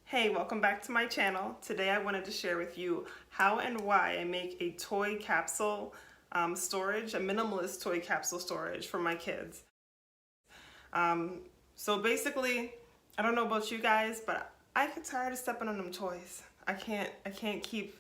Hey, welcome back to my channel. Today I wanted to share with you how and why I make a toy capsule storage, a minimalist toy capsule storage for my kids. So basically, I don't know about you guys, but I get tired of stepping on them toys. I can't keep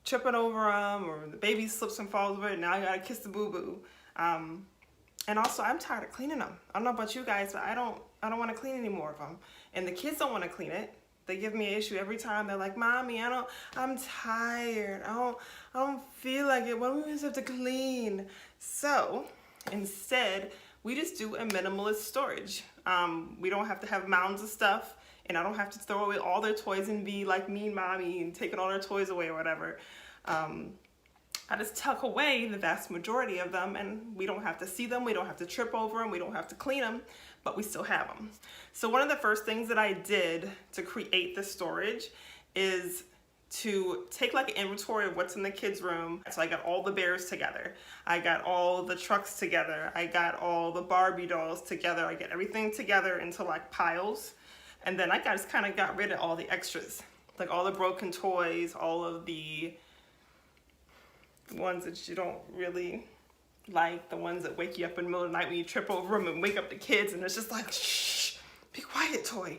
tripping over them, or the baby slips and falls over it. Now I gotta kiss the boo-boo. And also, I'm tired of cleaning them. I don't know about you guys, but I don't want to clean any more of them. And the kids don't want to clean it. They give me an issue every time. They're like, "Mommy, I'm tired. I don't feel like it. What do we just have to clean?" So instead, we just do a minimalist storage. We don't have to have mounds of stuff, and I don't have to throw away all their toys and be like mean mommy and taking all their toys away or whatever. I just tuck away the vast majority of them, and we don't have to see them, we don't have to trip over them, we don't have to clean them, but we still have them. So one of the first things that I did to create this storage is to take like an inventory of what's in the kids' room. So I got all the bears together, I got all the trucks together, I got all the Barbie dolls together, I get everything together into like piles, and then I just kind of got rid of all the extras, like all the broken toys, all of the ones that you don't really like, the ones that wake you up in the middle of the night when you trip over them and wake up the kids and it's just like, shh, be quiet toy.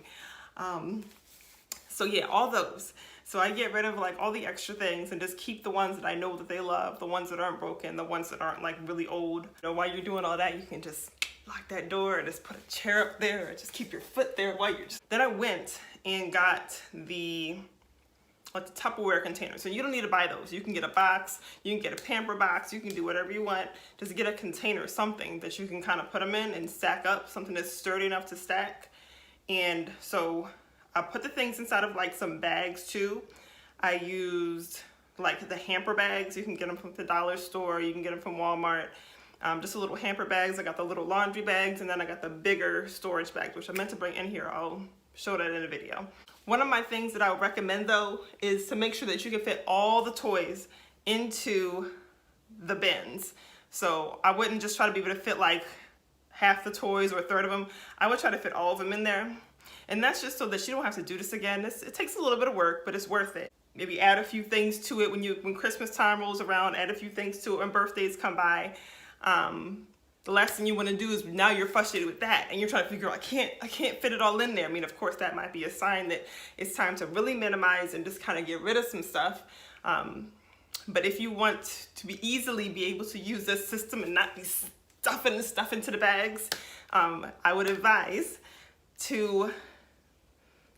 So yeah, all those. So I get rid of like all the extra things and just keep the ones that I know that they love, the ones that aren't broken, the ones that aren't like really old. You know, while you're doing all that, you can just lock that door and just put a chair up there or just keep your foot there while you're just... Then I went and got the Tupperware container. So you don't need to buy those. You can get a box, you can get a pamper box, you can do whatever you want. Just get a container, something that you can kind of put them in and stack up, something that's sturdy enough to stack. And so I put the things inside of like some bags too. I used like the hamper bags. You can get them from the dollar store, you can get them from Walmart. Just a little hamper bags. I got the little laundry bags, and then I got the bigger storage bags, which I meant to bring in here. I'll show that in a video. One of my things that I would recommend though is to make sure that you can fit all the toys into the bins. So I wouldn't just try to be able to fit like half the toys or a third of them. I would try to fit all of them in there. And that's just so that you don't have to do this again. It takes a little bit of work, but it's worth it. Maybe add a few things to it when Christmas time rolls around, add a few things to it when birthdays come by. The last thing you want to do is now you're frustrated with that and you're trying to figure out, I can't fit it all in there. I mean, of course, that might be a sign that it's time to really minimize and just kind of get rid of some stuff. But if you want to easily be able to use this system and not be stuffing stuff into the bags, I would advise to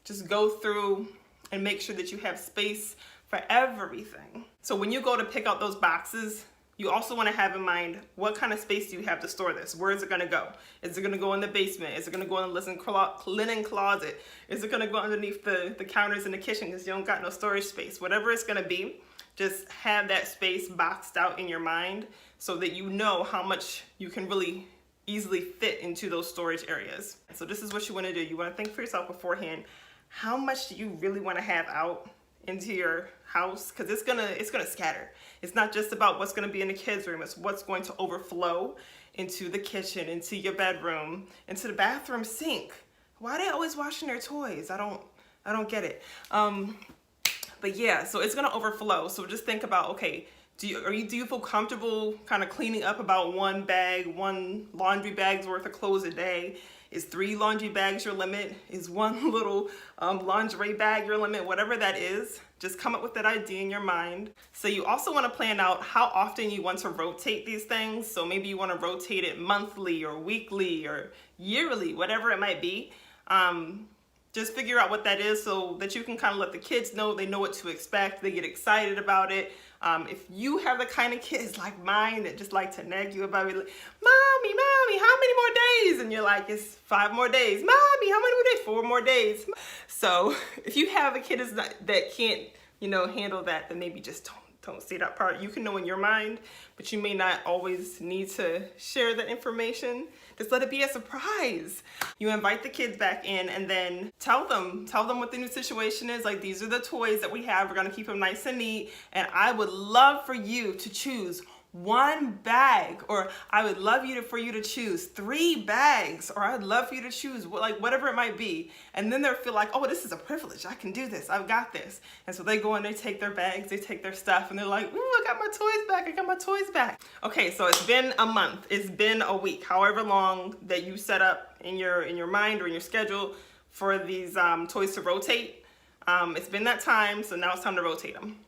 just go through and make sure that you have space for everything. So when you go to pick out those boxes, you also want to have in mind, what kind of space do you have to store this? Where is it going to go? Is it going to go in the basement? Is it going to go in the linen closet? Is it going to go underneath the counters in the kitchen because you don't got no storage space? Whatever it's going to be, just have that space boxed out in your mind so that you know how much you can really easily fit into those storage areas. So this is what you want to do. You want to think for yourself beforehand, how much do you really want to have out into your house? Because it's gonna scatter. It's not just about what's gonna be in the kids' room, it's what's going to overflow into the kitchen, into your bedroom, into the bathroom sink. Why are they always washing their toys? I don't get it. But yeah, so it's gonna overflow. So just think about, okay, do you feel comfortable kind of cleaning up about one laundry bag's worth of clothes a day? Is 3 laundry bags your limit? Is one little lingerie bag your limit? Whatever that is, just come up with that idea in your mind. So you also want to plan out how often you want to rotate these things. So maybe you want to rotate it monthly or weekly or yearly, whatever it might be. Just figure out what that is so that you can kind of let the kids know, they know what to expect, they get excited about it. If you have the kind of kids like mine that just like to nag you about it, like, Mommy, how many more days? And you're like, it's 5 more days. Mommy, how many more days? 4 more days. So if you have a kid that can't, handle that, then maybe just don't say that part. You can know in your mind, but you may not always need to share that information. Just let it be a surprise. You invite the kids back in and then tell them what the new situation is. Like, these are the toys that we have. We're gonna keep them nice and neat. And I would love for you to choose one bag, or I would love for you to choose 3 bags, or I'd love for you to choose like whatever it might be. And then they'll feel like, oh, this is a privilege. I can do this. I've got this. And so they go and they take their bags, they take their stuff, and they're like, ooh, I got my toys back. I got my toys back. Okay, so it's been a month. It's been a week, however long that you set up in your mind or in your schedule for these toys to rotate. It's been that time, so now it's time to rotate them.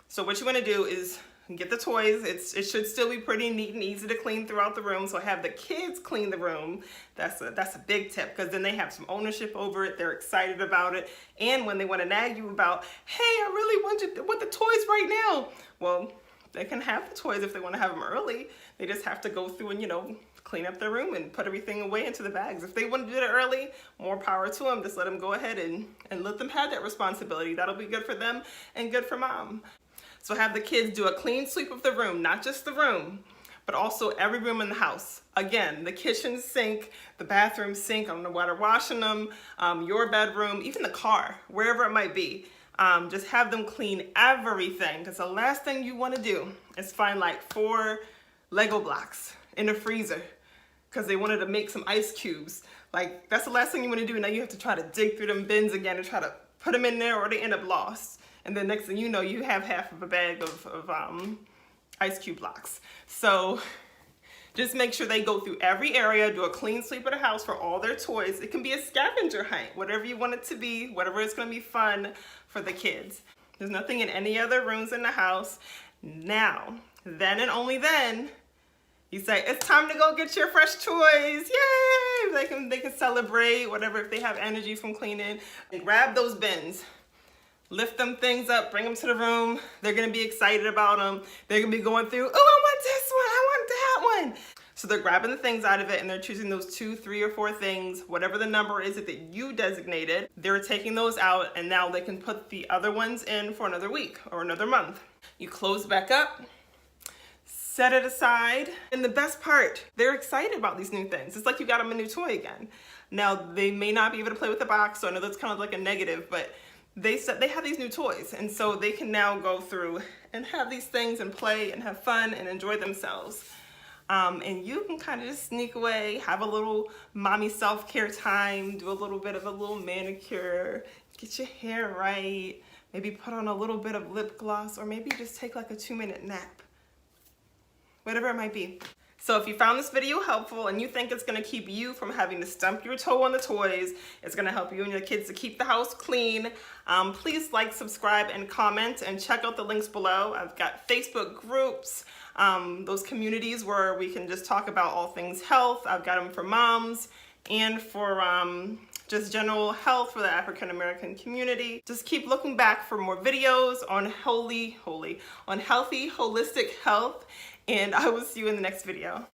So what you want to do is get the toys. It should still be pretty neat and easy to clean throughout the room. So have the kids clean the room. That's a big tip, because then they have some ownership over it. They're excited about it. And when they want to nag you about, hey, I really want the toys right now. Well, they can have the toys if they want to have them early. They just have to go through and, you know, clean up their room and put everything away into the bags. If they want to do it early, more power to them. Just let them go ahead and let them have that responsibility. That'll be good for them and good for mom. So have the kids do a clean sweep of the room, not just the room, but also every room in the house. Again, the kitchen sink, the bathroom sink, I don't know why they're washing them, your bedroom, even the car, wherever it might be. Just have them clean everything, because the last thing you want to do is find like 4 Lego blocks in the freezer because they wanted to make some ice cubes. Like, that's the last thing you want to do. Now you have to try to dig through them bins again and try to put them in there, or they end up lost. And then next thing you know, you have half of a bag of ice cube blocks. So just make sure they go through every area, do a clean sweep of the house for all their toys. It can be a scavenger hunt, whatever you want it to be, whatever is going to be fun for the kids. There's nothing in any other rooms in the house. Now, then and only then, you say, it's time to go get your fresh toys. Yay! They can celebrate, whatever, if they have energy from cleaning. And grab those bins. Lift them things up, bring them to the room. They're gonna be excited about them. They're gonna be going through, oh, I want this one, I want that one. So they're grabbing the things out of it and they're choosing those 2, 3, or 4 things, whatever the number is that you designated. They're taking those out, and now they can put the other ones in for another week or another month. You close back up, set it aside. And the best part, they're excited about these new things. It's like you got them a new toy again. Now, they may not be able to play with the box, so I know that's kind of like a negative, but they said they have these new toys, and so they can now go through and have these things and play and have fun and enjoy themselves. And you can kind of just sneak away, have a little mommy self-care time, do a little bit of a little manicure, get your hair right, maybe put on a little bit of lip gloss, or maybe just take like a 2-minute nap. Whatever it might be. So if you found this video helpful and you think it's gonna keep you from having to stump your toe on the toys, it's gonna help you and your kids to keep the house clean, please like, subscribe, and comment, and check out the links below. I've got Facebook groups, those communities where we can just talk about all things health. I've got them for moms and for just general health for the African American community. Just keep looking back for more videos on healthy, holistic health, and I will see you in the next video.